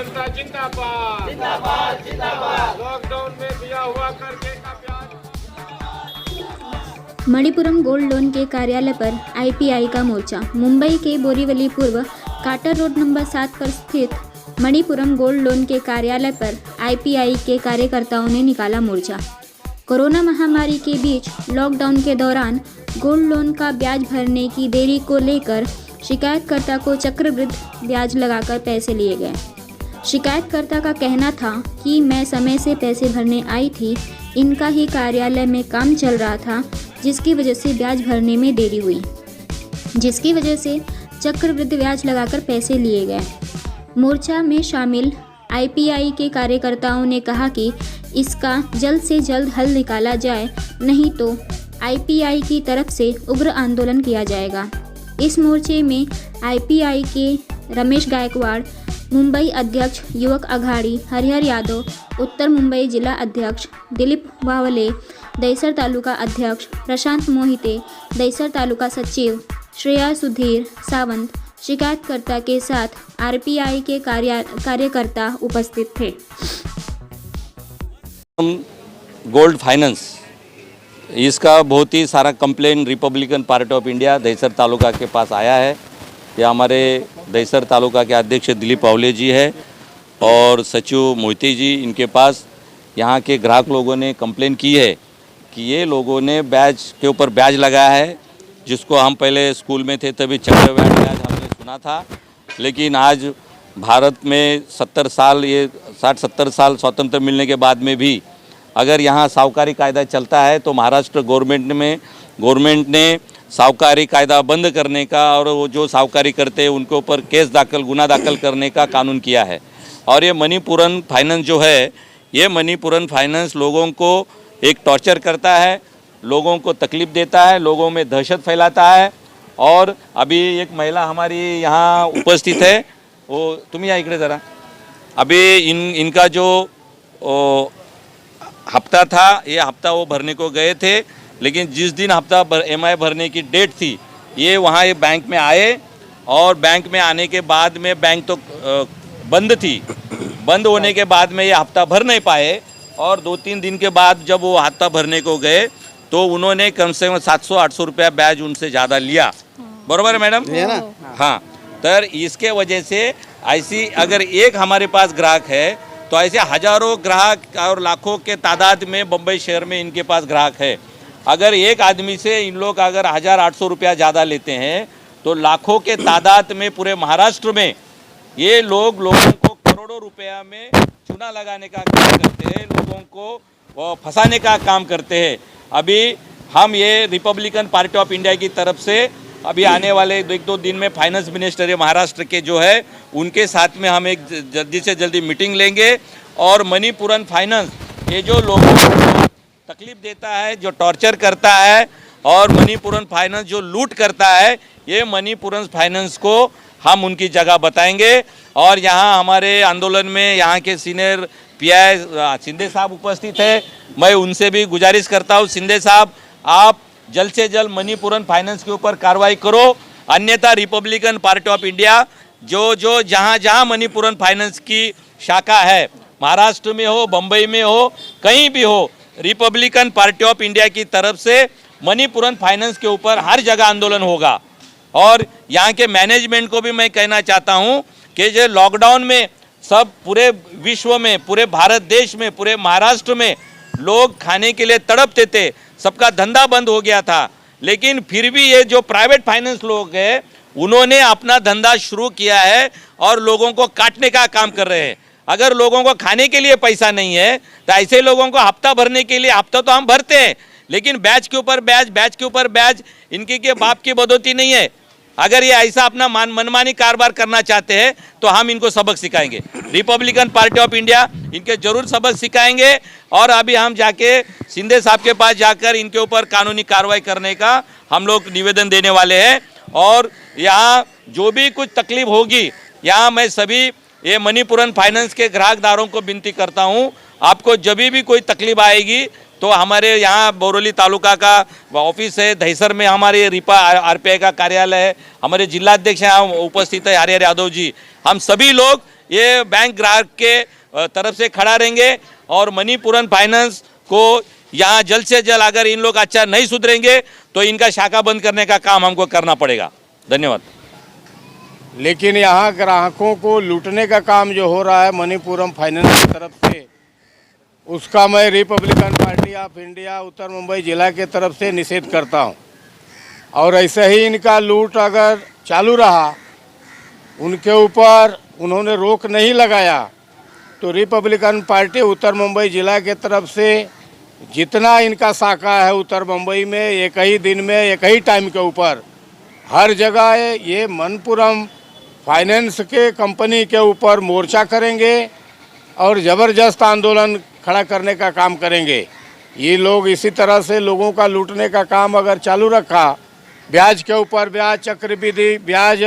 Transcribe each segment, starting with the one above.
जनता जिंदाबाद जिंदाबाद जिंदाबाद। लॉकडाउन में दिया हुआ कर्जे का ब्याज। मणिपुरम गोल्ड लोन के कार्यालय पर आईपीआई का मोर्चा। मुंबई के बोरीवली पूर्व काटर रोड नंबर 7 पर स्थित मणिपुरम गोल्ड लोन के कार्यालय पर आईपीआई के कार्यकर्ताओं ने निकाला मोर्चा। कोरोना महामारी के बीच लॉकडाउन के दौरान गोल्ड लोन का ब्याज भरने की देरी को लेकर शिकायतकर्ता को चक्रवृद्धि ब्याज लगाकर पैसे लिए गए। शिकायतकर्ता का कहना था कि मैं समय से पैसे भरने आई थी, इनका ही कार्यालय में काम चल रहा था, जिसकी वजह से ब्याज भरने में देरी हुई, जिसकी वजह से चक्रवृद्धि ब्याज लगाकर पैसे लिए गए। मोर्चा में शामिल आईपीआई के कार्यकर्ताओं ने कहा कि इसका जल्द से जल्द हल निकाला जाए, नहीं तो आईपीआई की तरफ से उग्र आंदोलन किया जाएगा। इस मोर्चे में आईपीआई के रमेश गायकवाड़, मुंबई अध्यक्ष युवक अघाड़ी, हरिहर यादव, उत्तर मुंबई जिला अध्यक्ष दिलीप वावले, दहिसर तालुका अध्यक्ष प्रशांत मोहिते, दहिसर तालुका सचिव श्रेया सुधीर सावंत, शिकायतकर्ता के साथ आरपीआई के कार्यकर्ता उपस्थित थे। गोल्ड फाइनेंस इसका बहुत ही सारा complain Republican party of India Dahisar taluka के पास आया है। ये हमारे दहिसर तालुका के अध्यक्ष दिलीप वावले जी है और सचिव मोहिते जी, इनके पास यहाँ के ग्राहक लोगों ने कंप्लेन की है कि ये लोगों ने ब्याज के ऊपर ब्याज लगाया है, जिसको हम पहले स्कूल में थे तभी चक्रवृद्धि ब्याज हमने सुना था, लेकिन आज भारत में 70 साल ये 60-70 साल स्वतंत्र मिलने के बाद में भी अगर यहाँ साहूकारी कायदा चलता है तो महाराष्ट्र गवर्नमेंट ने साहूकारी कायदा बंद करने का और वो जो साहूकारी करते हैं उनके ऊपर गुना दाखिल करने का कानून किया है। और ये मणिपुरम फाइनेंस जो है, ये मणिपुरम फाइनेंस लोगों को एक टॉर्चर करता है, लोगों को तकलीफ़ देता है, लोगों में दहशत फैलाता है। और अभी एक महिला हमारी यहाँ उपस्थित है, वो तुम यहाँ इकडे ज़रा, अभी इनका जो हफ्ता था, ये हफ्ता वो भरने को गए थे, लेकिन जिस दिन हफ्ता एमआई भरने की डेट थी, ये वहाँ ये बैंक में आए और बैंक में आने के बाद में बैंक तो बंद थी, बंद होने के बाद में ये हफ्ता भर नहीं पाए और 2-3 दिन के बाद जब वो हफ्ता भरने को गए तो उन्होंने कम से कम 700-800 रुपया ब्याज उनसे ज़्यादा लिया। बराबर है मैडम? हाँ, तो इसके वजह से ऐसी अगर एक हमारे पास ग्राहक है तो ऐसे हजारों ग्राहक और लाखों के तादाद में बम्बई शहर में इनके पास ग्राहक है। अगर एक आदमी से इन लोग अगर 1800 रुपया ज़्यादा लेते हैं तो लाखों के तादाद में पूरे महाराष्ट्र में ये लोगों को करोड़ों रुपया में चूना लगाने का काम करते हैं, लोगों को फंसाने का काम करते हैं। अभी हम ये रिपब्लिकन पार्टी ऑफ इंडिया की तरफ से अभी आने वाले 1-2 दिन में फाइनेंस मिनिस्टर है महाराष्ट्र के जो है, उनके साथ में हम एक जल्दी से जल्दी मीटिंग लेंगे और मणिपुरम फाइनेंस ये जो लोगों को तकलीफ देता है, जो टॉर्चर करता है और मणिपुरम फाइनेंस जो लूट करता है, ये मणिपुरम फाइनेंस को हम उनकी जगह बताएंगे। और यहाँ हमारे आंदोलन में यहाँ के सीनियर पीआई शिंदे साहब उपस्थित है, मैं उनसे भी गुजारिश करता हूँ, शिंदे साहब आप जल्द से जल्द मणिपुरम फाइनेंस के ऊपर कार्रवाई करो, अन्यथा रिपब्लिकन पार्टी ऑफ इंडिया जो जहाँ मणिपुरम फाइनेंस की शाखा है, महाराष्ट्र में हो, बम्बई में हो, कहीं भी हो, रिपब्लिकन पार्टी ऑफ इंडिया की तरफ से मणिपुरम फाइनेंस के ऊपर हर जगह आंदोलन होगा। और यहाँ के मैनेजमेंट को भी मैं कहना चाहता हूँ कि जो लॉकडाउन में सब पूरे विश्व में, पूरे भारत देश में, पूरे महाराष्ट्र में लोग खाने के लिए तड़पते थे, सबका धंधा बंद हो गया था, लेकिन फिर भी ये जो प्राइवेट फाइनेंस लोग हैं उन्होंने अपना धंधा शुरू किया है और लोगों को काटने का काम कर रहे हैं। अगर लोगों को खाने के लिए पैसा नहीं है तो ऐसे लोगों को हफ्ता भरने के लिए, हफ्ता तो हम भरते हैं, लेकिन बैच के ऊपर बैच, इनकी के बाप की बदौती नहीं है। अगर ये ऐसा अपना मनमानी कारोबार करना चाहते हैं तो हम इनको सबक सिखाएंगे, रिपब्लिकन पार्टी ऑफ इंडिया इनके जरूर सबक सिखाएंगे। और अभी हम जाके शिंदे साहब के पास जाकर इनके ऊपर कानूनी कार्रवाई करने का हम लोग निवेदन देने वाले हैं। और यहाँ जो भी कुछ तकलीफ होगी, यहाँ मैं सभी ये मणिपुरम फाइनेंस के ग्राहकदारों को विनती करता हूँ, आपको जब भी कोई तकलीफ आएगी तो हमारे यहाँ बोरोली तालुका का ऑफिस है, दहीसर में हमारे रिपा आरपीआई का कार्यालय है, हमारे जिलाध्यक्ष यहाँ उपस्थित है हरिहर यादव जी। हम सभी लोग ये बैंक ग्राहक के तरफ से खड़ा रहेंगे और मणिपुरम फाइनेंस को यहाँ जल्द से जल्द अगर इन लोग अच्छा नहीं सुधरेंगे तो इनका शाखा बंद करने का काम हमको करना पड़ेगा। धन्यवाद। लेकिन यहाँ ग्राहकों को लूटने का काम जो हो रहा है मणिपुरम फाइनेंस की तरफ से, उसका मैं रिपब्लिकन पार्टी ऑफ इंडिया उत्तर मुंबई जिला के तरफ से निषेध करता हूँ। और ऐसे ही इनका लूट अगर चालू रहा, उनके ऊपर उन्होंने रोक नहीं लगाया, तो रिपब्लिकन पार्टी उत्तर मुंबई जिला के तरफ से जितना इनका शाखा है उत्तर मुंबई में, एक ही दिन में एक ही टाइम के ऊपर हर जगह ये मणिपुरम फाइनेंस के कंपनी के ऊपर मोर्चा करेंगे और ज़बरदस्त आंदोलन खड़ा करने का काम करेंगे। ये लोग इसी तरह से लोगों का लूटने का काम अगर चालू रखा, ब्याज के ऊपर ब्याज, चक्रवृद्धि ब्याज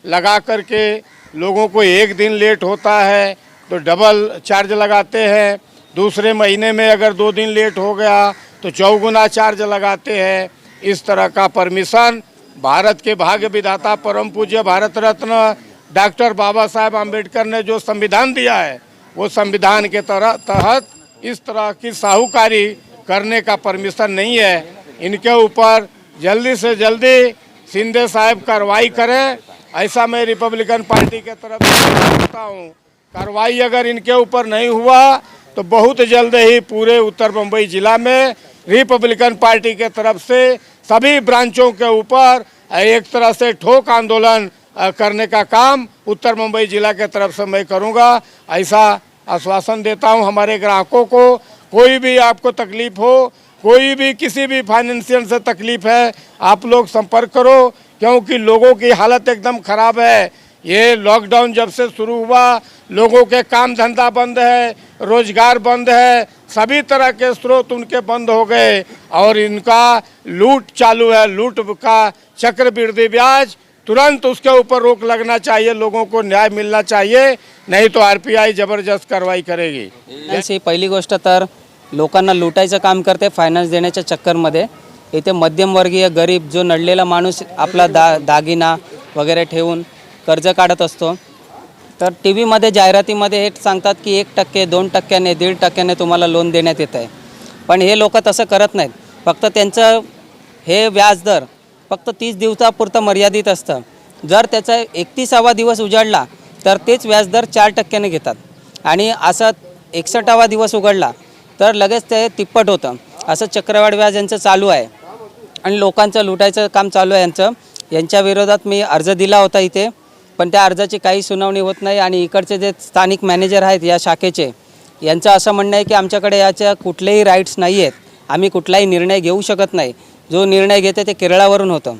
लगा करके लोगों को एक दिन लेट होता है तो डबल चार्ज लगाते हैं, दूसरे महीने में अगर 2 दिन लेट हो गया तो 4 गुना चार्ज लगाते हैं। इस तरह का परमिशन भारत के भाग्य विधाता परम पूज्य भारत रत्न डॉक्टर बाबा साहेब आम्बेडकर ने जो संविधान दिया है, वो संविधान के तहत इस तरह की साहूकारी करने का परमिशन नहीं है। इनके ऊपर जल्दी से जल्दी शिंदे साहब कार्रवाई करें, ऐसा मैं रिपब्लिकन पार्टी के तरफ से कहता हूँ। कार्रवाई अगर इनके ऊपर नहीं हुआ तो बहुत जल्द ही पूरे उत्तर मुंबई जिला में रिपब्लिकन पार्टी के तरफ से सभी ब्रांचों के ऊपर एक तरह से ठोक आंदोलन करने का काम उत्तर मुंबई जिला के तरफ से मैं करूंगा, ऐसा आश्वासन देता हूं। हमारे ग्राहकों को कोई भी आपको तकलीफ हो, कोई भी किसी भी फाइनेंशियल से तकलीफ है, आप लोग संपर्क करो, क्योंकि लोगों की हालत एकदम ख़राब है। ये लॉकडाउन जब से शुरू हुआ, लोगों के काम धंधा बंद है, रोजगार बंद है, सभी तरह के स्रोत उनके बंद हो गए और इनका लूट चालू है। लूट का चक्रवृद्धि ब्याज, तुरंत उसके ऊपर रोक लगना चाहिए, लोगों को न्याय मिलना चाहिए, नहीं तो आरपीआई जबरदस्त कार्रवाई करेगी। ही पहिली गोष्ट तर लोकांना लुटायचं काम करते फायनान्स देण्याच्या चक्करमध्ये। इथे मध्यमवर्गीय गरीब जो नडलेला माणूस आपला दागिना वगैरे ठेवून कर्ज काढत असतो, तर टी व्हीमध्ये जाहिरातीमध्ये हे सांगतात की 1%, 2%, 1.5% तुम्हाला लोन देण्यात येत आहे। पण हे लोक तसं करत नाहीत, फक्त त्यांचं हे व्याजदर फक्त 30 दिवसापुरतं मर्यादित असतं। जर त्याचा 31वा दिवस उजाडला तर तेच व्याजदर 4% घेतात आणि असं 61वा दिवस उघडला तर लगेच ते तिप्पट होतं। असं चक्रवाढ व्याज यांचं चालू आहे आणि लोकांचं लुटायचं काम चालू आहे यांचं। यांच्या विरोधात मी अर्ज दिला होता इथे, पण त्या अर्जाची काही सुनावणी होत नाही आणि इकडचे जे स्थानिक मॅनेजर आहेत या शाखेचे, यांचं असं म्हणणं आहे की आमच्याकडे याच्या कुठलेही राईट्स नाही आहेत, आम्ही कुठलाही निर्णय घेऊ शकत नाही, जो निर्णय घेते ते केरळावरून होतं।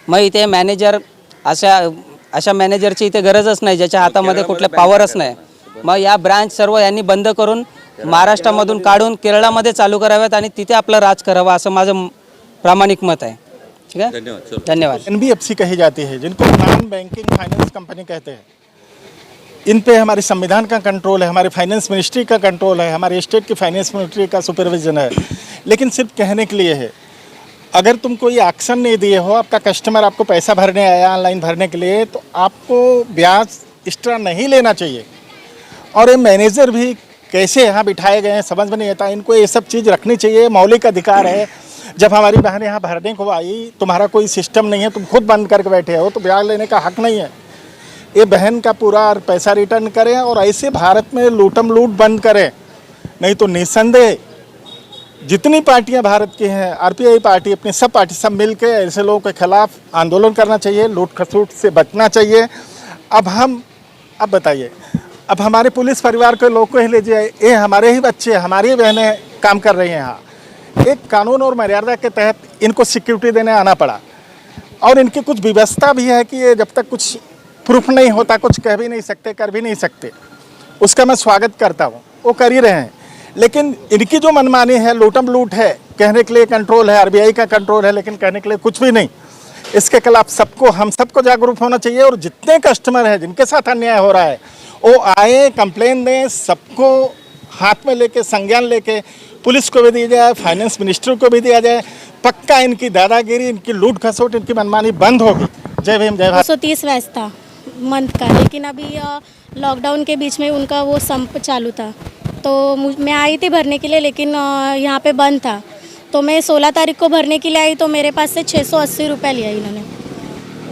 मग इथे मॅनेजर अशा मॅनेजरची इथे गरजच नाही ज्याच्या हातामध्ये कुठले पॉवरच नाही। मग या ब्रांच सर्व यांनी बंद करून महाराष्ट्रामधून काढून केरळामध्ये चालू कराव्यात आणि तिथे आपलं राज करावं, असं माझं प्रामाणिक मत आहे। ठीक है, धन्यवाद। NBFC कही जाती है, जिनको नॉन बैंकिंग फाइनेंस कंपनी कहते हैं। इन पे हमारे संविधान का कंट्रोल है, हमारे फाइनेंस मिनिस्ट्री का कंट्रोल है, हमारे स्टेट की फाइनेंस मिनिस्ट्री का सुपरविजन है। लेकिन सिर्फ कहने के लिए है, अगर तुम कोई एक्शन नहीं दिए हो, आपका कस्टमर आपको पैसा भरने आया ऑनलाइन भरने के लिए, तो आपको ब्याज एक्स्ट्रा नहीं लेना चाहिए। और ये मैनेजर भी कैसे यहाँ बिठाए गए हैं समझ में नहीं आता। इनको ये सब चीज़ रखनी चाहिए, मौलिक अधिकार है। जब हमारी बहन यहाँ भरने को आई, तुम्हारा कोई सिस्टम नहीं है, तुम खुद बंद करके बैठे हो, तो ब्याज लेने का हक नहीं है। ये बहन का पूरा पैसा रिटर्न करें और ऐसे भारत में लूटम लूट बंद करें, नहीं तो निस्संदेह जितनी पार्टियां भारत की हैं, आरपीआई पार्टी अपनी सब पार्टी सब मिल के ऐसे लोगों के खिलाफ आंदोलन करना चाहिए, लूट खसूट से बचना चाहिए। अब बताइए, अब हमारे पुलिस परिवार के लोग को ही लीजिए, ये हमारे ही बच्चे, हमारी ही बहनें काम कर रही हैं यहाँ। एक कानून और मर्यादा के तहत इनको सिक्योरिटी देने आना पड़ा और इनकी कुछ व्यवस्था भी है कि ये जब तक कुछ प्रूफ नहीं होता कुछ कह भी नहीं सकते, कर भी नहीं सकते। उसका मैं स्वागत करता हूँ, वो कर ही रहे हैं। लेकिन इनकी जो मनमानी है, लूटम लूट है, कहने के लिए कंट्रोल है, आरबीआई का कंट्रोल है, लेकिन कहने के लिए कुछ भी नहीं। इसके खिलाफ हम सबको जागरूक होना चाहिए और जितने कस्टमर हैं जिनके साथ अन्याय हो रहा है वो आए, कंप्लेन दें, सबको हाथ में लेके संज्ञान लेके पुलिस को भी दिया जाए, फाइनेंस मिनिस्टर को भी दिया जाए। पक्का इनकी दादागिरी, इनकी लूट खसोट, इनकी मनमानी बंद होगी। जय भीम जय भारत। 230 वैस था मंथ का, लेकिन अभी लॉकडाउन के बीच में उनका वो संप चालू था, तो मैं आई थी भरने के लिए, लेकिन यहाँ पे बंद था। तो मैं 16 तारीख को भरने के लिए आई, तो मेरे पास से 680 रुपये लिया इन्होंने।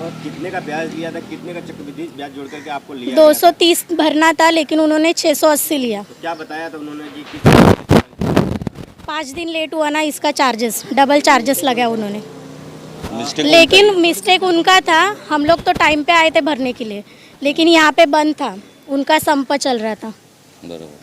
और कितने का ब्याज लिया था, कितने का चक्रवृद्धि ब्याज जोड़ करके आपको लिया? 230 भरना था, लेकिन उन्होंने 680 लिया। तो क्या बताया था उन्होंने कि किस 5 दिन लेट हुआ ना, इसका चार्जेस डबल चार्जेस लगा उन्होंने। मिस्टेक लेकिन मिस्टेक उनका था, हम लोग तो टाइम पे आए थे भरने के लिए, लेकिन यहाँ पे बंद था, उनका संप चल रहा था। बरोबर